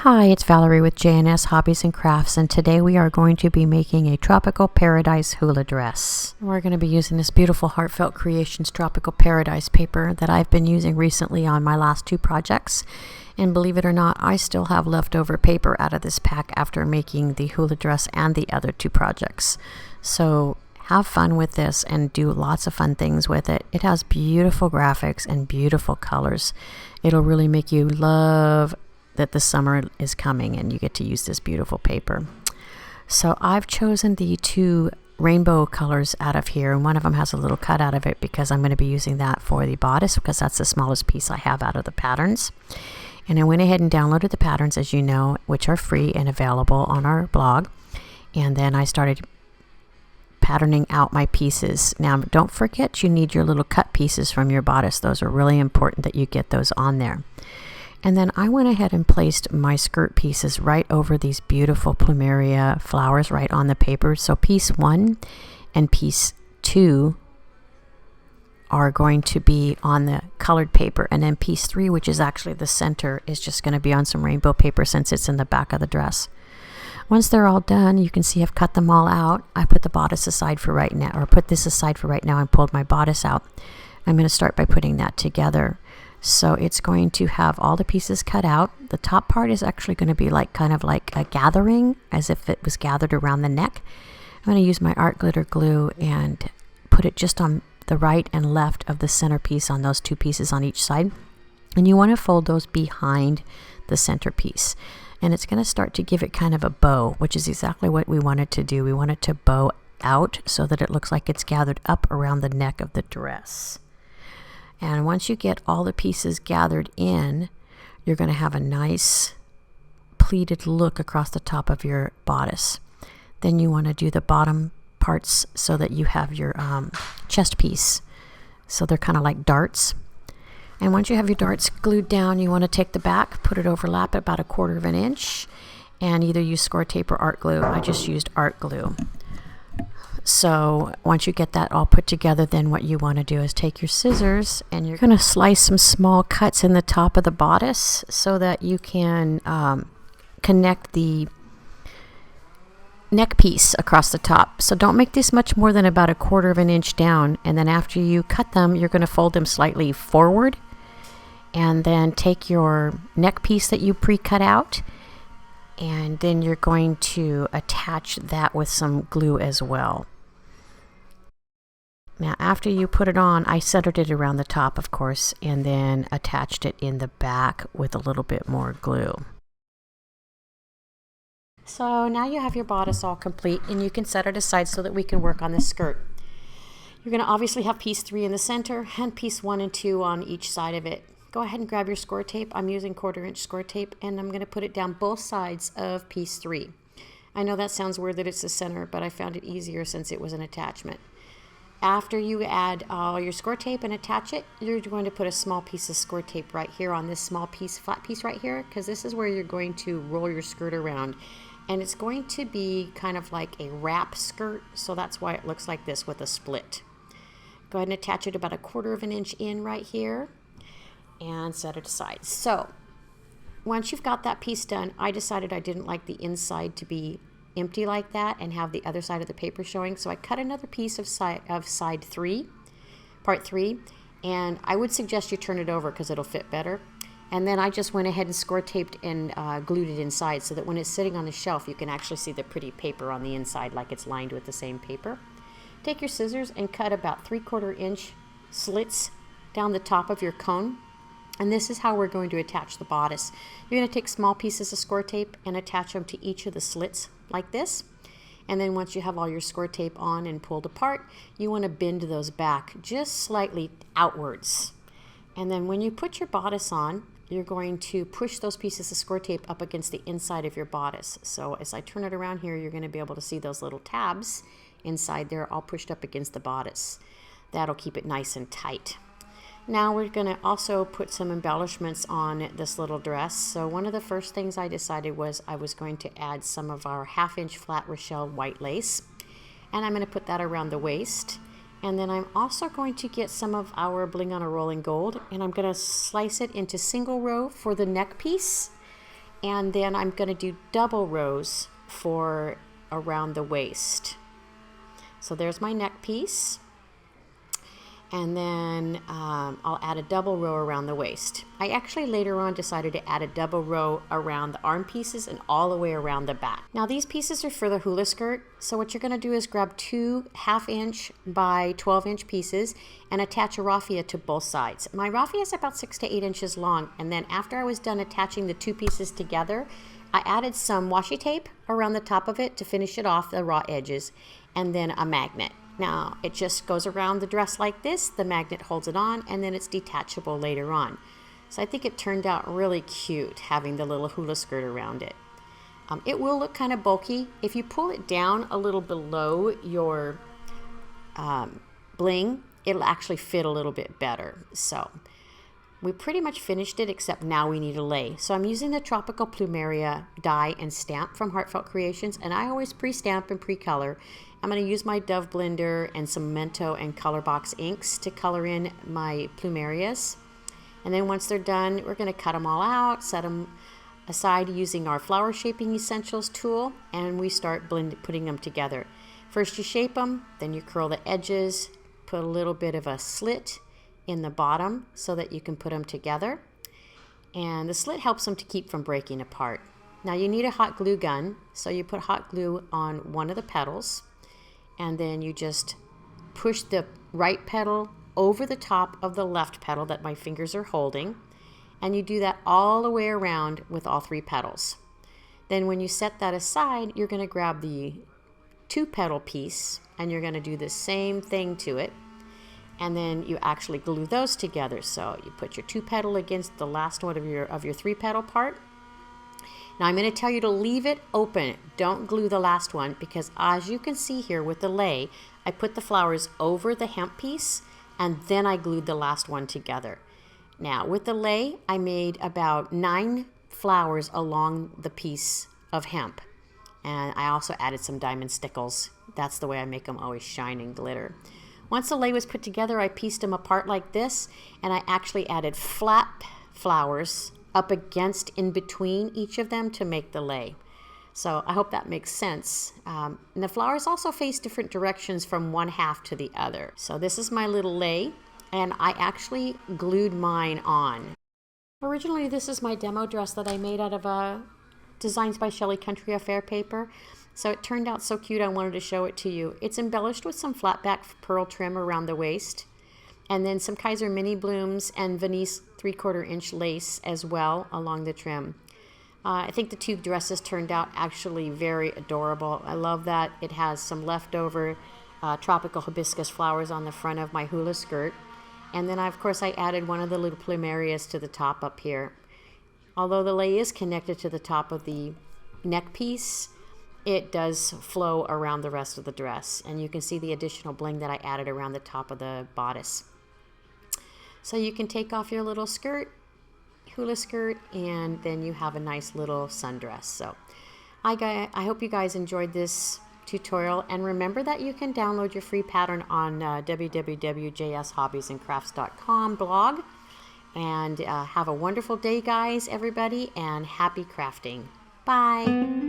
Hi, it's Valerie with JandS Hobbies and Crafts, and today we are going to be making a Tropical Paradise hula dress. We're going to be using this beautiful Heartfelt Creations Tropical Paradise paper that I've been using recently on my last two projects. And believe it or not, I still have leftover paper out of this pack after making the hula dress and the other two projects. So have fun with this and do lots of fun things with it. It has beautiful graphics and beautiful colors. It'll really make you love that the summer is coming and you get to use this beautiful paper. So I've chosen the two rainbow colors out of here, and one of them has a little cut out of it because I'm going to be using that for the bodice because that's the smallest piece I have out of the patterns. And I went ahead and downloaded the patterns, as you know, which are free and available on our blog. And then I started patterning out my pieces. Now don't forget, you need your little cut pieces from your bodice. Those are really important that you get those on there. And then I went ahead and placed my skirt pieces right over these beautiful Plumeria flowers right on the paper. So piece 1 and piece 2 are going to be on the colored paper, and then piece 3, which is actually the center, is just going to be on some rainbow paper since it's in the back of the dress. Once they're all done, you can see I've cut them all out. I put the bodice aside for right now, or put this aside for right now, and pulled my bodice out. I'm going to start by putting that together. So it's going to have all the pieces cut out. The top part is actually going to be like kind of like a gathering, as if it was gathered around the neck. I'm going to use my art glitter glue and put it just on the right and left of the centerpiece on those two pieces on each side. And you want to fold those behind the centerpiece. And it's going to start to give it kind of a bow, which is exactly what we wanted to do. We want it to bow out so that it looks like it's gathered up around the neck of the dress. And once you get all the pieces gathered in, you're going to have a nice pleated look across the top of your bodice. Then you want to do the bottom parts so that you have your chest piece. So they're kind of like darts. And once you have your darts glued down, you want to take the back, put it overlap at about 1/4 of an inch, and either use score tape or art glue. I just used art glue. So once you get that all put together, then what you want to do is take your scissors and you're going to slice some small cuts in the top of the bodice so that you can connect the neck piece across the top. So don't make this much more than about 1/4 of an inch down, and then after you cut them, you're going to fold them slightly forward, and then take your neck piece that you pre-cut out, and then you're going to attach that with some glue as well. Now after you put it on, I centered it around the top, of course, and then attached it in the back with a little bit more glue. So now you have your bodice all complete, and you can set it aside so that we can work on the skirt. You're going to obviously have piece 3 in the center and piece 1 and 2 on each side of it. Go ahead and grab your score tape. I'm using 1/4 inch score tape, and I'm going to put it down both sides of piece 3. I know that sounds weird that it's the center, but I found it easier since it was an attachment. After you add all your score tape and attach it, you're going to put a small piece of score tape right here on this small piece, flat piece right here, because this is where you're going to roll your skirt around. And it's going to be kind of like a wrap skirt, so that's why it looks like this with a split. Go ahead and attach it about 1/4 of an inch in right here and set it aside. So once you've got that piece done, I decided I didn't like the inside to be empty like that and have the other side of the paper showing, so I cut another piece of side 3, part 3, and I would suggest you turn it over because it'll fit better. And then I just went ahead and score taped and glued it inside so that when it's sitting on the shelf, you can actually see the pretty paper on the inside like it's lined with the same paper. Take your scissors and cut about 3/4 inch slits down the top of your cone. And this is how we're going to attach the bodice. You're going to take small pieces of score tape and attach them to each of the slits like this. And then once you have all your score tape on and pulled apart, you want to bend those back just slightly outwards. And then when you put your bodice on, you're going to push those pieces of score tape up against the inside of your bodice. So as I turn it around here, you're going to be able to see those little tabs inside there all pushed up against the bodice. That'll keep it nice and tight. Now we're going to also put some embellishments on this little dress. So one of the first things I decided was I was going to add some of our 1/2 inch flat Raschel white lace. And I'm going to put that around the waist. And then I'm also going to get some of our Bling on a Rolling Gold, and I'm going to slice it into single row for the neck piece. And then I'm going to do double rows for around the waist. So there's my neck piece. And then I'll add a double row around the waist. I actually later on decided to add a double row around the arm pieces and all the way around the back. Now these pieces are for the hula skirt, so what you're going to do is grab two 1/2 inch by 12 inch pieces and attach a raffia to both sides. My raffia is about 6 to 8 inches long, and then after I was done attaching the two pieces together, I added some washi tape around the top of it to finish it off, the raw edges, and then a magnet. Now, it just goes around the dress like this, the magnet holds it on, and then it's detachable later on. So I think it turned out really cute having the little hula skirt around it. It will look kind of bulky. If you pull it down a little below your bling, it'll actually fit a little bit better. So we pretty much finished it, except now we need a lay. So I'm using the Tropical Plumeria die and stamp from Heartfelt Creations, and I always pre-stamp and pre-color. I'm going to use my Dove blender and some Memento and Color Box inks to color in my plumerias. And then once they're done, we're going to cut them all out, set them aside using our flower shaping essentials tool, and we start putting them together. First you shape them, then you curl the edges, put a little bit of a slit in the bottom so that you can put them together. And the slit helps them to keep from breaking apart. Now you need a hot glue gun, so you put hot glue on one of the petals, and then you just push the right petal over the top of the left petal that my fingers are holding, and you do that all the way around with all 3 petals. Then when you set that aside, you're going to grab the 2 petal piece and you're going to do the same thing to it, and then you actually glue those together. So you put your 2 petal against the last one of your 3 petal part. Now I'm going to tell you to leave it open. Don't glue the last one, because as you can see here with the lei, I put the flowers over the hemp piece and then I glued the last one together. Now with the lei, I made about 9 flowers along the piece of hemp. And I also added some diamond stickles. That's the way I make them always shine and glitter. Once the lei was put together, I pieced them apart like this, and I actually added flat flowers up against in between each of them to make the lei. So I hope that makes sense. And the flowers also face different directions from one half to the other. So this is my little lei, and I actually glued mine on. Originally, this is my demo dress that I made out of Designs by Shellie Country Affair paper. So it turned out so cute, I wanted to show it to you. It's embellished with some flat back pearl trim around the waist, and then some Kaiser mini blooms and Venice 3/4 inch lace as well along the trim. I think the 2 dresses turned out actually very adorable. I love that it has some leftover tropical hibiscus flowers on the front of my hula skirt. And then of course I added one of the little plumerias to the top up here. Although the lei is connected to the top of the neck piece, it does flow around the rest of the dress. And you can see the additional bling that I added around the top of the bodice. So you can take off your little skirt, hula skirt, and then you have a nice little sundress. So I hope you guys enjoyed this tutorial, and remember that you can download your free pattern on www.jshobbiesandcrafts.com blog. And have a wonderful day, guys, everybody, and happy crafting. Bye.